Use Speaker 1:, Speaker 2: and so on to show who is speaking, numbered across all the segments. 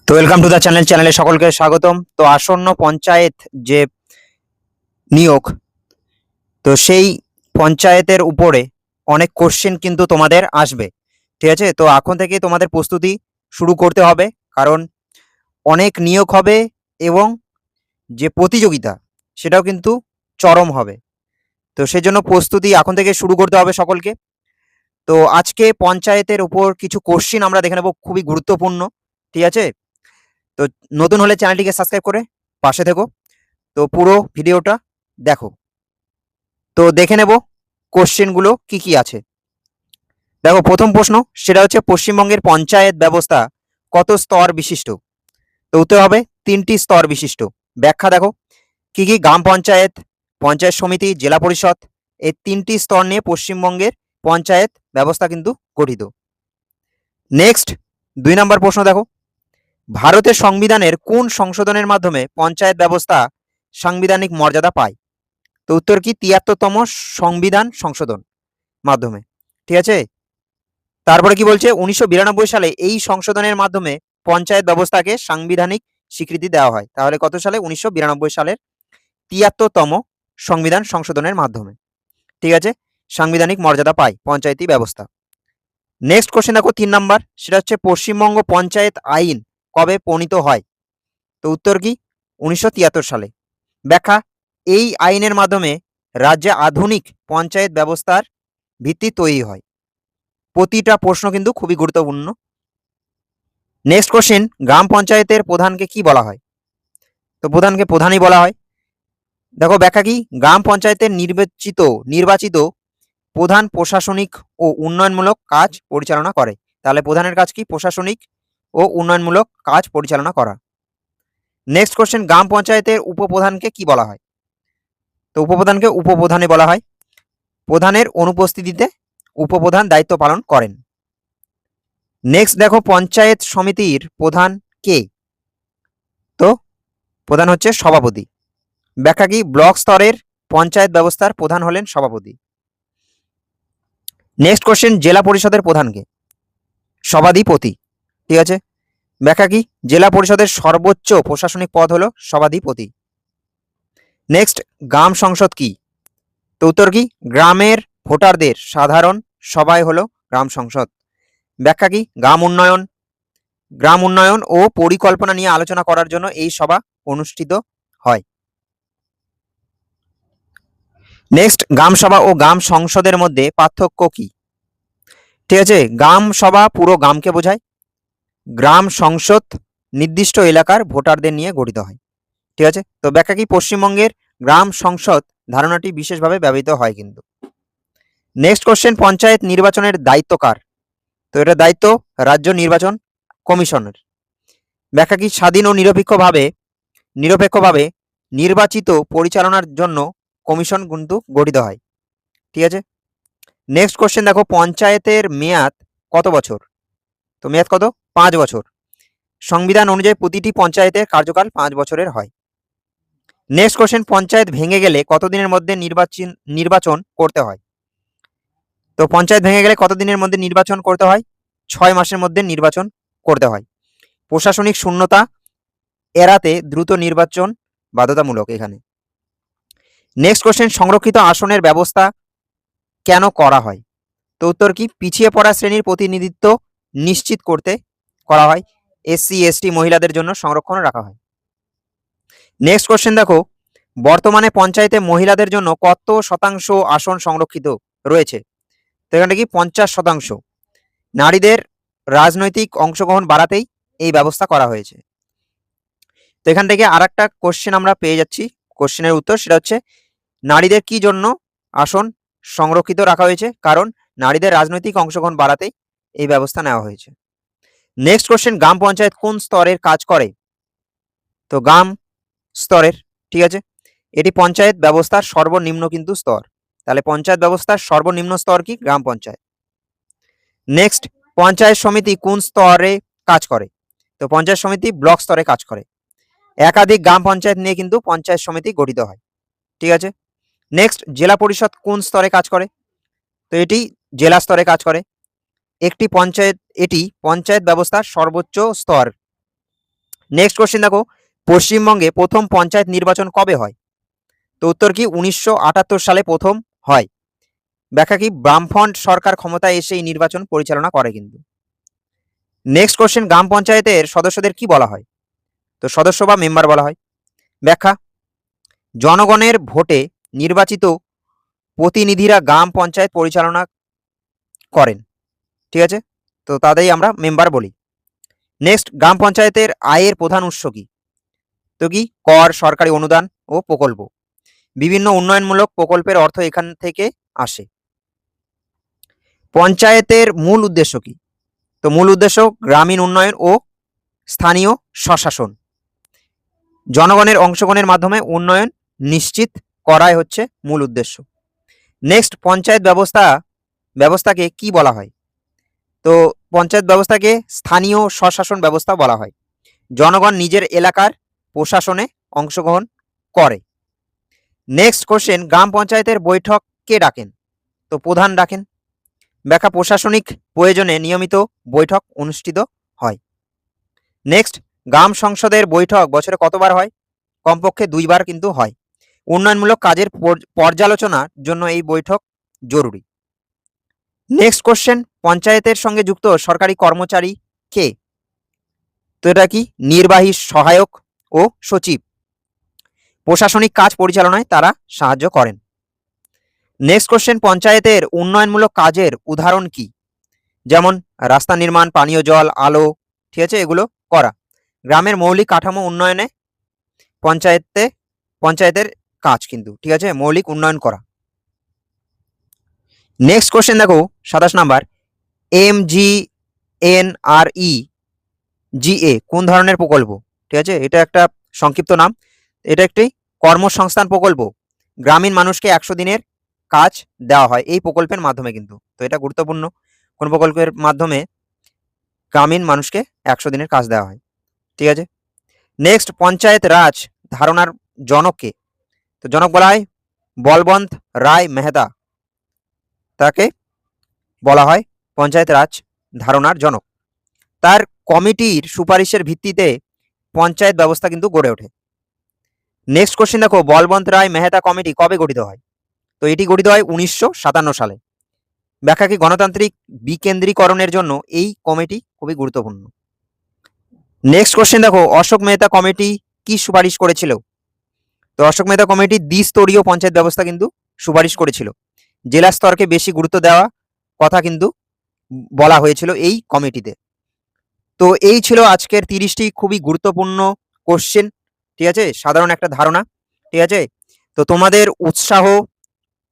Speaker 1: তো welcome to the চ্যানেলে সকলকে স্বাগতম। তো আসন্ন পঞ্চায়েত যে নিয়োগ, তো সেই পঞ্চায়েতের উপরে অনেক কোশ্চেন কিন্তু তোমাদের আসবে। ঠিক আছে, তো এখন থেকে তোমাদের প্রস্তুতি শুরু করতে হবে, কারণ অনেক নিয়োগ হবে এবং যে প্রতিযোগিতা সেটাও কিন্তু চরম হবে। তো সেই জন্য প্রস্তুতি এখন থেকে শুরু করতে হবে সকলকে। তো আজকে পঞ্চায়েতের উপর কিছু কোশ্চেন আমরা দেখে নেব, খুবই গুরুত্বপূর্ণ। ঠিক আছে, তো নতুন হলে চ্যানেলটিকে সাবস্ক্রাইব করে পাশে থেকো। তো পুরো ভিডিওটা দেখো। তো দেখে নেব কোশ্চেনগুলো কি কি আছে। দেখো, প্রথম প্রশ্ন সেটা হচ্ছে পশ্চিমবঙ্গের পঞ্চায়েত ব্যবস্থা কত স্তর বিশিষ্ট? তো উত্তর হবে 3টি স্তর বিশিষ্ট। ব্যাখ্যা দেখো কি কি: গ্রাম পঞ্চায়েত, পঞ্চায়েত সমিতি, জেলা পরিষদ। এই 3টি স্তর নিয়ে পশ্চিমবঙ্গের পঞ্চায়েত ব্যবস্থা কিন্তু গঠিত। নেক্সট 2 নম্বর প্রশ্ন দেখো, ভারতের সংবিধানের কোন সংশোধনের মাধ্যমে পঞ্চায়েত ব্যবস্থা সাংবিধানিক মর্যাদা পায়? তো উত্তর কি 73তম সংবিধান সংশোধন মাধ্যমে। ঠিক আছে, তারপরে কি বলছে 1992 সালে এই সংশোধনের মাধ্যমে পঞ্চায়েত ব্যবস্থাকে সাংবিধানিক স্বীকৃতি দেওয়া হয়। তাহলে কত সালে? 1992 সালের 73তম সংবিধান সংশোধনের মাধ্যমে। ঠিক আছে, সাংবিধানিক মর্যাদা পায় পঞ্চায়েতি ব্যবস্থা। নেক্সট কোশ্চেন দেখো 3 নাম্বার, সেটা হচ্ছে পশ্চিমবঙ্গ পঞ্চায়েত আইন কবে প্রণীত হয়? তো উত্তর কি 1973 সালে। ব্যাখ্যা: এই আইনের মাধ্যমে রাজ্যে আধুনিক পঞ্চায়েত ব্যবস্থার ভিত্তি তৈরি হয়। প্রতিটা প্রশ্ন কিন্তু খুবই গুরুত্বপূর্ণ। নেক্সট কোশ্চেন, গ্রাম পঞ্চায়েতের প্রধানকে কি বলা হয়? তো প্রধানকে প্রধানই বলা হয়। দেখো ব্যাখ্যা কি: গ্রাম পঞ্চায়েতের নির্বাচিত প্রধান প্রশাসনিক ও উন্নয়নমূলক কাজ পরিচালনা করে। তাহলে প্রধানের কাজ কি? প্রশাসনিক ও উন্নয়নমূলক কাজ পরিচালনা করা। নেক্সট কোশ্চেন, গ্রাম পঞ্চায়েতের উপপ্রধানকে কি বলা হয়? তো উপপ্রধানকে উপপ্রধানই বলা হয়। প্রধানের অনুপস্থিতিতে উপপ্রধান দায়িত্ব পালন করেন। নেক্সট দেখো, পঞ্চায়েত সমিতির প্রধান কে? তো প্রধান হচ্ছে সভাপতি। ব্যাখ্যা কি: ব্লক স্তরের পঞ্চায়েত ব্যবস্থার প্রধান হলেন সভাপতি। নেক্সট কোশ্চেন, জেলা পরিষদের প্রধানকে? সভাধিপতি। ঠিক আছে, ব্যাখ্যা কি: জেলা পরিষদের সর্বোচ্চ প্রশাসনিক পদ হলো সভাধিপতি। নেক্সট, গ্রাম সংসদ কি? তো উত্তর কি: গ্রামের ভোটারদের সাধারণ সভাই হলো গ্রাম সংসদ। ব্যাখ্যা কি: গ্রাম উন্নয়ন ও পরিকল্পনা নিয়ে আলোচনা করার জন্য এই সভা অনুষ্ঠিত হয়। নেক্সট, গ্রাম সভা ও গ্রাম সংসদের মধ্যে পার্থক্য কি? ঠিক আছে, গ্রাম সভা পুরো গ্রামকে বোঝায়, গ্রাম সংসদ নির্দিষ্ট এলাকার ভোটারদের নিয়ে গঠিত হয়। ঠিক আছে, তো ব্যাখ্যা কি: পশ্চিমবঙ্গের গ্রাম সংসদ ধারণাটি বিশেষভাবে ব্যবহৃত হয় কিন্তু। নেক্সট কোশ্চেন, পঞ্চায়েত নির্বাচনের দায়িত্ব কার? তো এটা দায়িত্ব রাজ্য নির্বাচন কমিশনের। ব্যাখ্যা কি: স্বাধীন ও নিরপেক্ষভাবে নির্বাচিত পরিচালনার জন্য কমিশন কিন্তু গঠিত হয়। ঠিক আছে, নেক্সট কোশ্চেন দেখো, পঞ্চায়েতের মেয়াদ কত বছর? তো মেয়াদ কত? 5 বছর। সংবিধান অনুযায়ী প্রতিটি পঞ্চায়েতের কার্যকাল 5 বছরের হয়। নেক্সট কোশ্চেন, পঞ্চায়েত ভেঙে গেলে কতদিনের মধ্যে নির্বাচন করতে হয়? তো পঞ্চায়েত ভেঙে গেলে কতদিনের মধ্যে নির্বাচন করতে হয়? 6 মাসের মধ্যে নির্বাচন করতে হয়। প্রশাসনিক শূন্যতা এড়াতে দ্রুত নির্বাচন বাধ্যতামূলক এখানে। নেক্সট কোশ্চেন, সংরক্ষিত আসনের ব্যবস্থা কেন করা হয়? তো উত্তর কি: পিছিয়ে পড়া শ্রেণীর প্রতিনিধিত্ব নিশ্চিত করতে করা হয়। এসসি এসটি মহিলাদের জন্য সংরক্ষণ রাখা হয়। নেক্সট কোশ্চেন দেখো, বর্তমানে পঞ্চায়েতে মহিলাদের জন্য কত শতাংশ আসন সংরক্ষিত রয়েছে? তো এখানে কি 50%। নারীদের রাজনৈতিক অংশগ্রহণ বাড়াতেই এই ব্যবস্থা করা হয়েছে। তো এখান থেকে আর একটা কোশ্চেন আমরা পেয়ে যাচ্ছি, কোশ্চেনের উত্তর সেটা হচ্ছে নারীদের কি জন্য আসন সংরক্ষিত রাখা হয়েছে? কারণ নারীদের রাজনৈতিক অংশগ্রহণ বাড়াতেই এই ব্যবস্থা নেওয়া হয়েছে। নেক্সট কোশ্চেন, গ্রাম পঞ্চায়েত কোন স্তরের কাজ করে? তো গ্রাম স্তরের। ঠিক আছে, এটি পঞ্চায়েত ব্যবস্থার সর্বনিম্ন কিন্তু স্তর। তাহলে পঞ্চায়েত ব্যবস্থার সর্বনিম্ন স্তর কি? গ্রাম পঞ্চায়েত। নেক্সট, পঞ্চায়েত সমিতি কোন স্তরে কাজ করে? তো পঞ্চায়েত সমিতি ব্লক স্তরে কাজ করে। একাধিক গ্রাম পঞ্চায়েত নিয়ে কিন্তু পঞ্চায়েত সমিতি গঠিত হয়। ঠিক আছে, নেক্সট, জেলা পরিষদ কোন স্তরে কাজ করে? তো এটি জেলা স্তরে কাজ করে। এটি পঞ্চায়েত ব্যবস্থার সর্বোচ্চ স্তর। নেক্সট কোশ্চেন দেখো, পশ্চিমবঙ্গে প্রথম পঞ্চায়েত নির্বাচন কবে হয়? তো উত্তর কি 1978 সালে প্রথম হয়। ব্যাখ্যা কি, বামফ্রন্ট সরকার ক্ষমতায় এসে এই নির্বাচন পরিচালনা করে কিন্তু। নেক্সট কোশ্চেন, গ্রাম পঞ্চায়েতের সদস্যদের কি বলা হয়? তো সদস্য বা মেম্বার বলা হয়। ব্যাখ্যা, জনগণের ভোটে নির্বাচিত প্রতিনিধিরা গ্রাম পঞ্চায়েত পরিচালনা করেন, ঠিক আছে, তো তাদেরই আমরা মেম্বার বলি। নেক্সট, গ্রাম পঞ্চায়েতের আয়ের প্রধান উৎস কি? তো কি, কর, সরকারি অনুদান ও প্রকল্প। বিভিন্ন উন্নয়নমূলক প্রকল্পের অর্থ এখান থেকে আসে। পঞ্চায়েতের মূল উদ্দেশ্য কি? তো মূল উদ্দেশ্য গ্রামীণ উন্নয়ন ও স্থানীয় স্বশাসন। জনগণের অংশগ্রহণের মাধ্যমে উন্নয়ন নিশ্চিত করাই হচ্ছে মূল উদ্দেশ্য। নেক্সট, পঞ্চায়েত ব্যবস্থাকে কি বলা হয়? তো পঞ্চায়েত ব্যবস্থাকে স্থানীয় স্বশাসন ব্যবস্থা বলা হয়। জনগণ নিজের এলাকার প্রশাসনে অংশগ্রহণ করে। নেক্সট কোশ্চেন, গ্রাম পঞ্চায়েতের বৈঠক কে ডাকেন? তো প্রধান ডাকেন। ব্যাখ্যা, প্রশাসনিক প্রয়োজনে নিয়মিত বৈঠক অনুষ্ঠিত হয়। নেক্সট, গ্রাম সংসদের বৈঠক বছরে কতবার হয়? কমপক্ষে 2 বার কিন্তু হয়। উন্নয়নমূলক কাজের পর্যালোচনার জন্য এই বৈঠক জরুরি। নেক্সট কোশ্চেন, পঞ্চায়েতের সঙ্গে যুক্ত সরকারি কর্মচারী কে? তো এটা কি, নির্বাহী সহায়ক ও সচিব। প্রশাসনিক কাজ পরিচালনায় তারা সাহায্য করেন। নেক্সট কোশ্চেন, পঞ্চায়েতের উন্নয়নমূলক কাজের উদাহরণ কি? যেমন রাস্তা নির্মাণ, পানীয় জল, আলো, ঠিক আছে, এগুলো করা। গ্রামের মৌলিক কাঠামো উন্নয়নে পঞ্চায়েতের কাজ কিন্তু, ঠিক আছে, মৌলিক উন্নয়ন করা। নেক্সট কোশ্চেন দেখো 27 নাম্বার, MGNREGA কোন ধরনের প্রকল্প? ঠিক আছে, এটা একটা সংক্ষিপ্ত নাম। এটা একটি কর্মসংস্থান প্রকল্প। গ্রামীণ মানুষকে 100 দিনের কাজ দেওয়া হয় এই প্রকল্পের মাধ্যমে কিন্তু। তো এটা গুরুত্বপূর্ণ, কোন প্রকল্পের মাধ্যমে গ্রামীণ মানুষকে 100 দিনের কাজ দেওয়া হয়, ঠিক আছে। নেক্সট, পঞ্চায়েত রাজ ধারণার জনককে? তো জনক বলা হয় বলবন্ত রায় মেহতা, তাকে বলা হয় পঞ্চায়েত রাজ ধারণার জনক। তার কমিটির সুপারিশের ভিত্তিতে পঞ্চায়েত ব্যবস্থা কিন্তু গড়ে ওঠে। নেক্সট কোশ্চেন দেখো, বলবন্ত রায় মেহতা কমিটি কবে গঠিত হয়? তো এটি গঠিত হয় 1957 সালে। ব্যাখ্যা কি, গণতান্ত্রিক বিকেন্দ্রীকরণের জন্য এই কমিটি খুবই গুরুত্বপূর্ণ। নেক্সট কোশ্চেন দেখো, অশোক মেহতা কমিটি কি সুপারিশ করেছিল? তো অশোক মেহতা কমিটি দ্বিস্তরীয় পঞ্চায়েত ব্যবস্থা কিন্তু সুপারিশ করেছিল। জেলা স্তরকে বেশি গুরুত্ব দেওয়া কথা কিন্তু বলা হয়েছিল এই কমিটিতে। তো এই ছিল আজকের 30টি খুবই গুরুত্বপূর্ণ কোশ্চেন, ঠিক আছে, সাধারণ একটা ধারণা, ঠিক আছে। তো তোমাদের উৎসাহ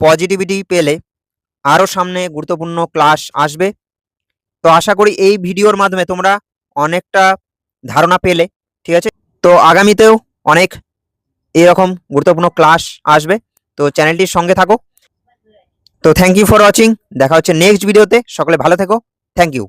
Speaker 1: পজিটিভিটি পেলে আরও সামনে গুরুত্বপূর্ণ ক্লাস আসবে। তো আশা করি এই ভিডিওর মাধ্যমে তোমরা অনেকটা ধারণা পেলে, ঠিক আছে। তো আগামীতেও অনেক এরকম গুরুত্বপূর্ণ ক্লাস আসবে, তো চ্যানেলটির সঙ্গে থাকো। তো থ্যাংক ইউ ফর ওয়াচিং, দেখা হচ্ছে নেক্সট ভিডিওতে। সকলে ভালো থেকো, থ্যাংক ইউ।